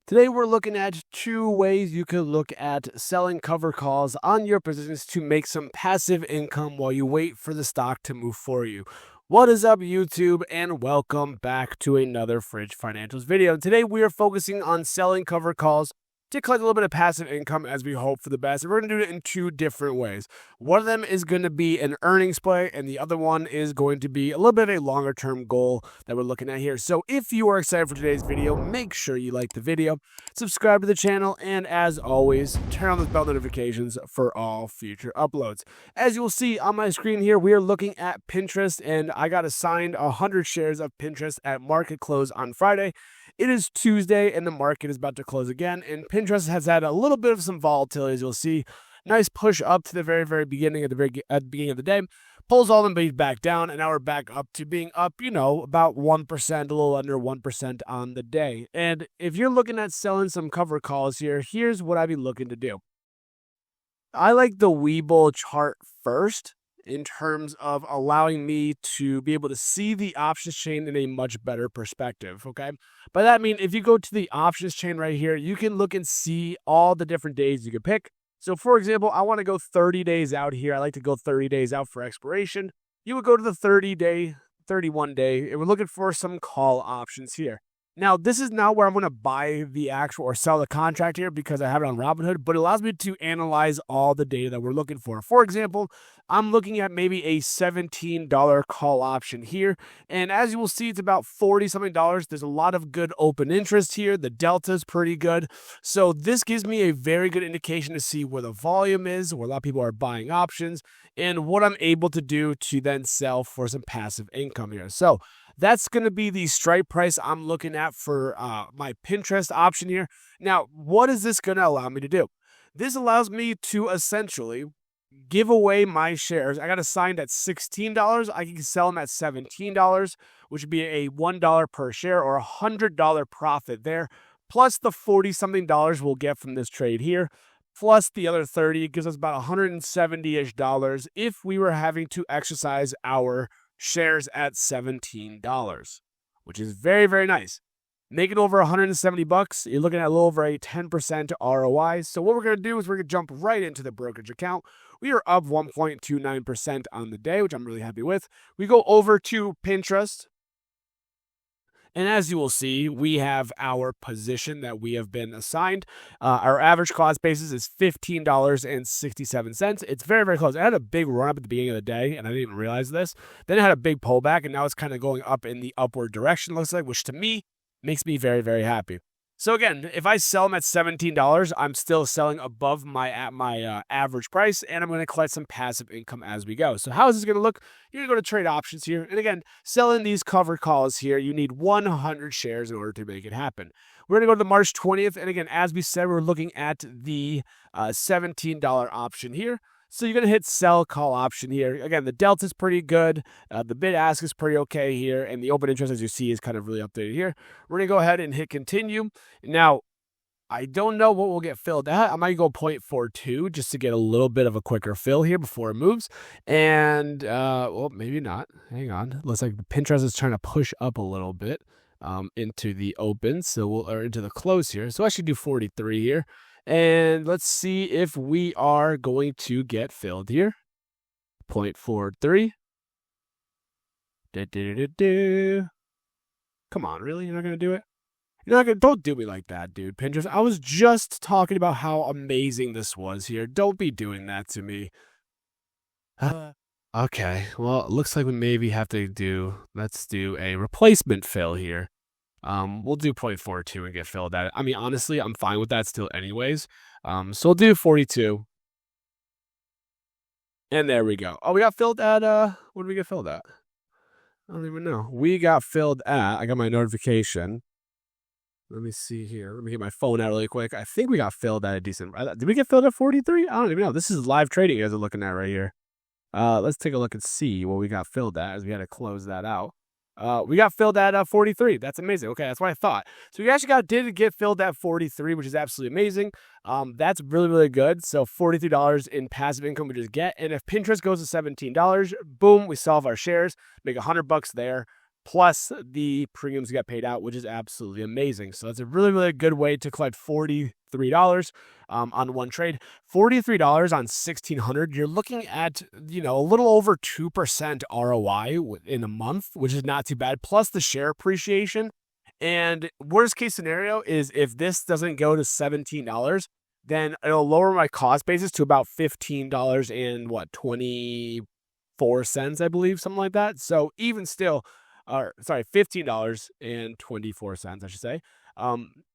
Today we're looking at two ways you could look at selling cover calls on your positions to make some passive income while you wait for the stock to move for you. What is up, YouTube, and welcome back to another Fridge Financials video. Today we are focusing on selling cover calls to collect a little bit of passive income as we hope for the best. And we're going to do it in two different ways. One of them is going to be an earnings play, and the other one is going to be a little bit of a longer term goal that we're looking at here. So if you are excited for today's video, make sure you like the video, subscribe to the channel, and as always, turn on those bell notifications for all future uploads. As you will see on my screen here, we are looking at Pinterest, and I got assigned 100 shares of Pinterest at market close on Friday. It is Tuesday, and the market is about to close again, and Pinterest has had a little bit of some volatility, as you'll see. Nice push up to the very beginning at the beginning of the day, pulls all them back down, and now we're back up to being up, about 1%, a little under 1% on the day. And if you're looking at selling some cover calls here, here's what I'd be looking to do. I like the Webull chart first, in terms of allowing me to be able to see the options chain in a much better perspective, okay? By that I mean, if you go to the options chain right here, you can look and see all the different days you can pick. So for example, I want to go 30 days out here. I like to go 30 days out for expiration. You would go to the 30-day, 31-day, and we're looking for some call options here. Now, this is not where I'm going to buy the actual or sell the contract here because I have it on Robinhood, but it allows me to analyze all the data that we're looking for. For example, I'm looking at maybe a $17 call option here, and as you will see, it's about $40-something. There's a lot of good open interest here. The delta is pretty good, so this gives me a very good indication to see where the volume is, where a lot of people are buying options, and what I'm able to do to then sell for some passive income here. So that's going to be the strike price I'm looking at for my Pinterest option here. Now, what is this going to allow me to do? This allows me to essentially give away my shares. I got assigned at $16. I can sell them at $17, which would be a $1 per share or $100 profit there, plus the $40-something we'll get from this trade here, plus the other 30. It gives us about $170-ish if we were having to exercise our shares at $17, which is very nice. Making over $170, you're looking at a little over a 10% ROI. So what we're going to do is we're going to jump right into the brokerage account. We are up 1.29% on the day, which I'm really happy with. We go over to Pinterest, and as you will see, we have our position that we have been assigned. Our average cost basis is $15.67. It's very close. It had a big run up at the beginning of the day, and I didn't even realize this. Then it had a big pullback, and now it's kind of going up in the upward direction, looks like, which to me makes me very happy. So again, if I sell them at $17, I'm still selling above my average price, and I'm going to collect some passive income as we go. So how is this going to look? You're going to go to trade options here. And again, selling these cover calls here, you need 100 shares in order to make it happen. We're going to go to the March 20th. And again, as we said, we're looking at the $17 option here. So you're going to hit sell call option here. Again, the delta is pretty good. The bid ask is pretty okay here. And the open interest, as you see, is kind of really updated here. We're going to go ahead and hit continue. Now, I don't know what will get filled at. I might go 0.42 just to get a little bit of a quicker fill here before it moves. And, well, maybe not. Hang on. Looks like the Pinterest is trying to push up a little bit into the open. Or into the close here. So I should do 43 here. And let's see if we are going to get filled here. 0.43. Come on, really? You're not going to do it? You're not going to, don't do me like that, dude. Pinterest, I was just talking about how amazing this was here. Don't be doing that to me. Okay, well, it looks like we maybe have to let's do a replacement fill here. We'll do 0.42 and get filled at it. I mean, honestly, I'm fine with that still anyways. So we'll do 42. And there we go. Oh, we got filled at, what did we get filled at? I don't even know. We got filled at, I got my notification. Let me see here. Let me get my phone out really quick. I think we got filled at a decent, did we get filled at 43? I don't even know. This is live trading you guys are looking at right here. Let's take a look and see what we got filled at as we had to close that out. We got filled at 43. That's amazing. Okay, that's what I thought. So we actually did get filled at 43, which is absolutely amazing. That's really good. So $43 in passive income we just get. And if Pinterest goes to $17, boom, we solve our shares, make $100 there. plus the premiums get paid out, which is absolutely amazing. So that's a really, really good way to collect $43 on one trade. $43 on 1,600. You're looking at, a little over 2% ROI in a month, which is not too bad, plus the share appreciation. And worst case scenario is if this doesn't go to $17, then it'll lower my cost basis to about $15 and 24 cents, I believe, something like that. So even still, $15.24, I should say.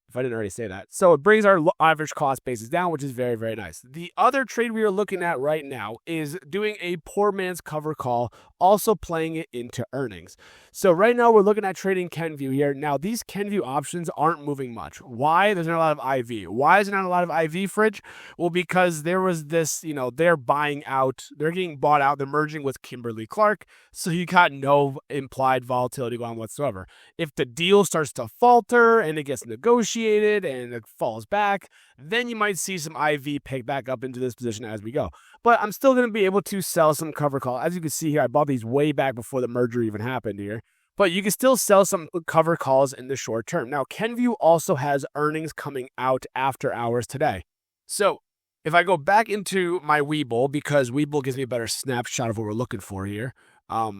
If I didn't already say that. So it brings our average cost basis down, which is very, very nice. The other trade we are looking at right now is doing a poor man's cover call, also playing it into earnings. So right now we're looking at trading KVUE here. Now these KVUE options aren't moving much. Why? There's not a lot of IV. Why is there not a lot of IV, Fridge? Well, because there was this, they're buying out, they're getting bought out, they're merging with Kimberly-Clark. So you got no implied volatility going on whatsoever. If the deal starts to falter and it gets negotiated, and it falls back, then you might see some IV pick back up into this position as we go. But I'm still going to be able to sell some cover call. As you can see here, I bought these way back before the merger even happened here. But you can still sell some cover calls in the short term. Now, KVUE also has earnings coming out after hours today. So if I go back into my Webull, because Webull gives me a better snapshot of what we're looking for here, I've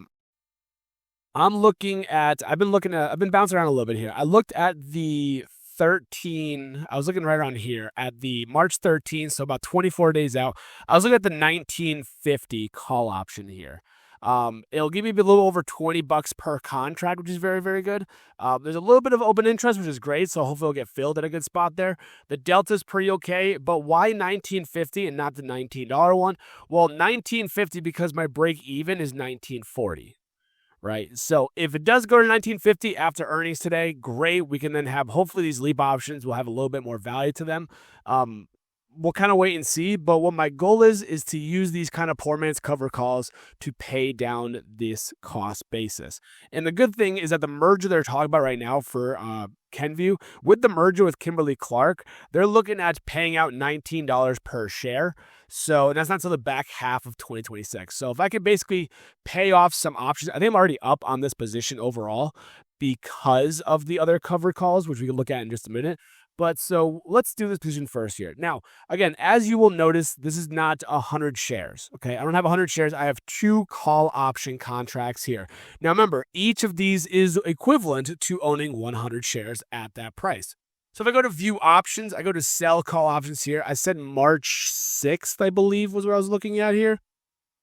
been bouncing around a little bit here. I looked at the I was looking right around here at the March 13th, so about 24 days out. I was looking at the 1950 call option here. It'll give me a little over $20 per contract, which is very, very good. There's a little bit of open interest, which is great, so hopefully it'll get filled at a good spot there. The delta's pretty okay, but why 1950 and not the $19 one? Well, 1950 because my break even is 1940. Right. So if it does go to 1950 after earnings today, great. We can then have, hopefully these LEAP options will have a little bit more value to them. We'll kind of wait and see. But what my goal is to use these kind of poor man's cover calls to pay down this cost basis. And the good thing is that the merger they're talking about right now for KVUE, with the merger with Kimberly-Clark, they're looking at paying out $19 per share. So that's not until the back half of 2026. So if I could basically pay off some options, I think I'm already up on this position overall because of the other cover calls, which we can look at in just a minute. But so let's do this position first here. Now, again, as you will notice, this is not 100 shares. Okay, I don't have 100 shares. I have 2 call option contracts here. Now, remember, each of these is equivalent to owning 100 shares at that price. So if I go to view options, I go to sell call options here. I said March 6th, I believe, was what I was looking at here.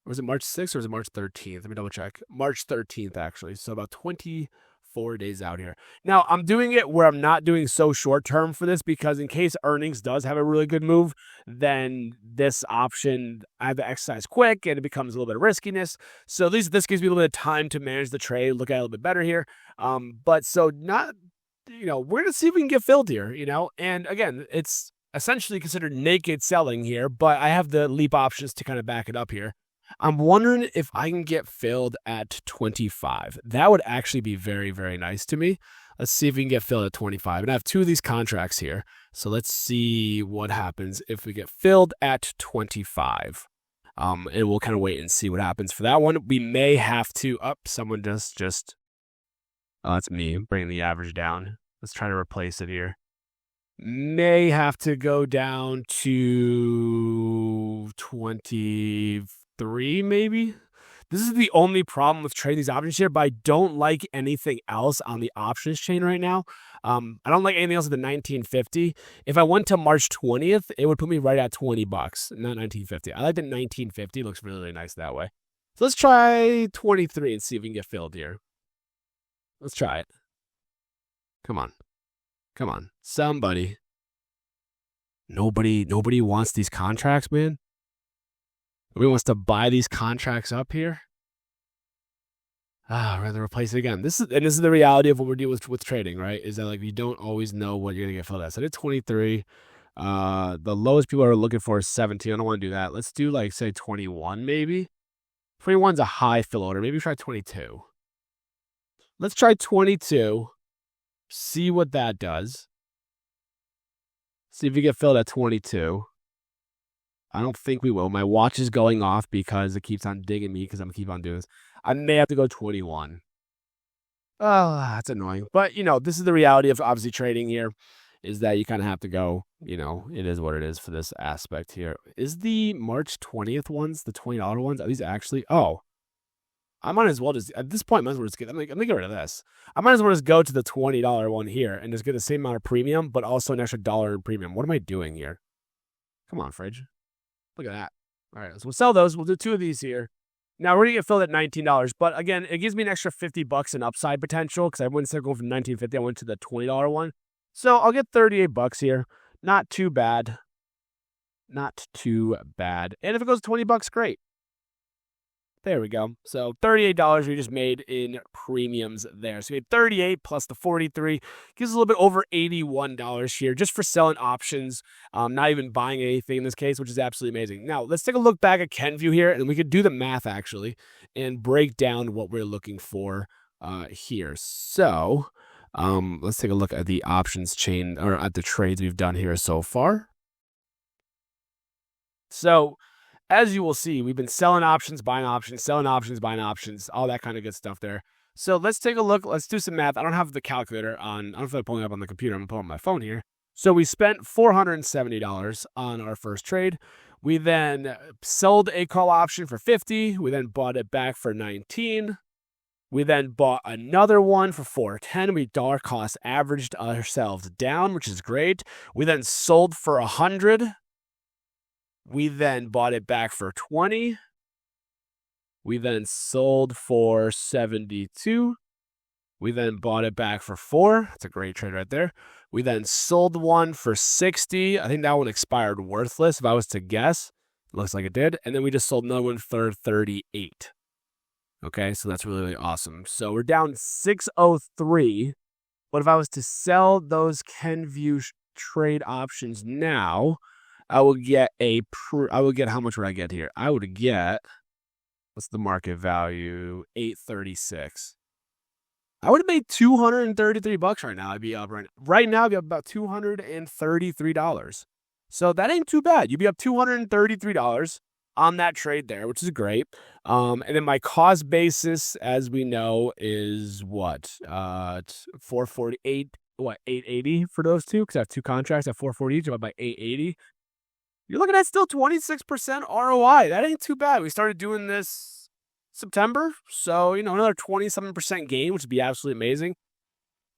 Or was it March 6th or was it March 13th? Let me double check. March 13th, actually. So about 24 days out here. Now, I'm doing it where I'm not doing so short term for this because in case earnings does have a really good move, then this option, I have to exercise quick and it becomes a little bit of riskiness. So this gives me a little bit of time to manage the trade, look at it a little bit better here. But so not... we're going to see if we can get filled here, and again, it's essentially considered naked selling here, but I have the LEAP options to kind of back it up here. I'm wondering if I can get filled at 25. That would actually be very, very nice to me. Let's see if we can get filled at 25. And I have 2 of these contracts here. So let's see what happens if we get filled at 25. And we'll kind of wait and see what happens for that one. We may have to, someone just oh, that's me bringing the average down. Let's try to replace it here. May have to go down to 23, maybe. This is the only problem with trading these options here, but I don't like anything else on the options chain right now. I don't like anything else at the 1950. If I went to March 20th, it would put me right at $20, not 1950. I like the 1950. It looks really, really nice that way. So let's try 23 and see if we can get filled here. Let's try it. Come on. Come on. Somebody. Nobody wants these contracts, man. Nobody wants to buy these contracts up here. I'd rather replace it again. This is the reality of what we're dealing with trading, right? Is that like you don't always know what you're gonna get filled at. So I did 23. The lowest people are looking for is 17. I don't want to do that. Let's do like say 21 maybe. 21's a high fill order. Maybe try 22. Let's try 22. See what that does. See if we get filled at 22. I don't think we will. My watch is going off because it keeps on digging me because I'm going to keep on doing this. I may have to go 21. Oh, that's annoying. But, this is the reality of obviously trading here, is that you kind of have to go, it is what it is for this aspect here. Is the March 20th ones, the $20 ones, are these actually, oh, I might as well just, at this point, I might as well just get, I'm going to get rid of this. I might as well just go to the $20 one here and just get the same amount of premium, but also an extra dollar in premium. What am I doing here? Come on, fridge. Look at that. All right, so we'll sell those. We'll do 2 of these here. Now we're gonna get filled at $19, but again, it gives me an extra $50 in upside potential because I wouldn't instead of going from $19.50, I went to the $20 one. So I'll get $38 here. Not too bad. Not too bad. And if it goes to $20, great. There we go. So $38 we just made in premiums there. So we had 38 plus the 43 gives us a little bit over $81 here just for selling options, not even buying anything in this case, which is absolutely amazing. Now let's take a look back at KenView here, and we could do the math actually and break down what we're looking for here. So let's take a look at the options chain, or at the trades we've done here so far. So as you will see, we've been selling options, buying options, selling options, buying options, all that kind of good stuff there. So let's take a look. Let's do some math. I don't have the calculator on. I don't feel like pulling it up on the computer. I'm going to pull up my phone here. So we spent $470 on our first trade. We then sold a call option for $50. We then bought it back for $19. We then bought another one for $410. We dollar cost averaged ourselves down, which is great. We then sold for $100. We then bought it back for $20. We then sold for $72. We then bought it back for $4. That's a great trade right there. We then sold one for $60. I think that one expired worthless if I was to guess. It looks like it did. And then we just sold another one for $38. Okay, so that's really, really awesome. So we're down $603. But if I was to sell those KenView trade options now, I would get how much would I get here? I would get, what's the market value? $836. I would have made $233 right now. I'd be up right now. I'd be up about $233. So that ain't too bad. You'd be up $233 on that trade there, which is great. And then my cost basis, as we know, is what? 448. What, 880 for those two? Because I have 2 contracts at 440 each, about 880. You're looking at still 26% ROI. That ain't too bad. We started doing this September, so, another 27% gain, which would be absolutely amazing.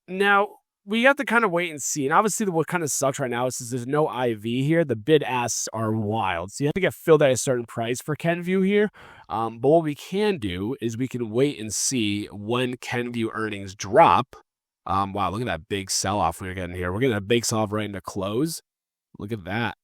Now, we have to kind of wait and see. And obviously, what kind of sucks right now is there's no IV here. The bid asks are wild. So you have to get filled at a certain price for KenView here. But what we can do is we can wait and see when KenView earnings drop. Wow, look at that big sell-off we're getting here. We're getting a big sell-off right into close. Look at that.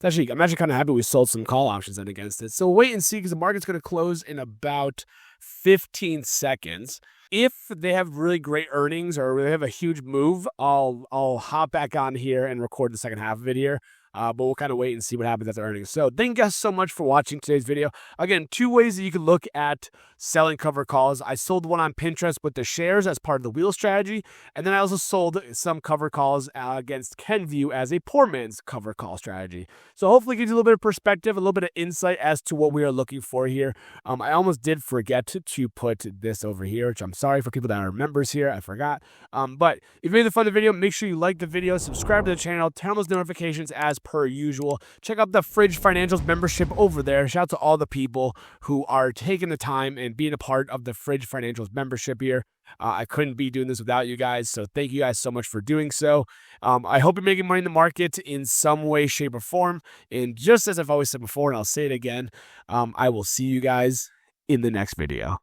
I'm actually kind of happy we sold some call options then against it. So wait and see, because the market's going to close in about 15 seconds. If they have really great earnings or they have a huge move, I'll hop back on here and record the second half of it here. But we'll kind of wait and see what happens at the earnings. So thank you guys so much for watching today's video. Again, 2 ways that you can look at selling cover calls. I sold one on Pinterest with the shares as part of the wheel strategy. And then I also sold some cover calls against KenView as a poor man's cover call strategy. So hopefully it gives you a little bit of perspective, a little bit of insight as to what we are looking for here. I almost did forget to put this over here, which I'm sorry for people that are members here. I forgot. But if you made the fun of the video, make sure you like the video, subscribe to the channel, turn on those notifications as per usual. Check out the Fridge Financials membership over there. Shout out to all the people who are taking the time and being a part of the Fridge Financials membership here. I couldn't be doing this without you guys, so thank you guys so much for doing so. I hope you're making money in the market in some way, shape, or form. And just as I've always said before, and I'll say it again, I will see you guys in the next video.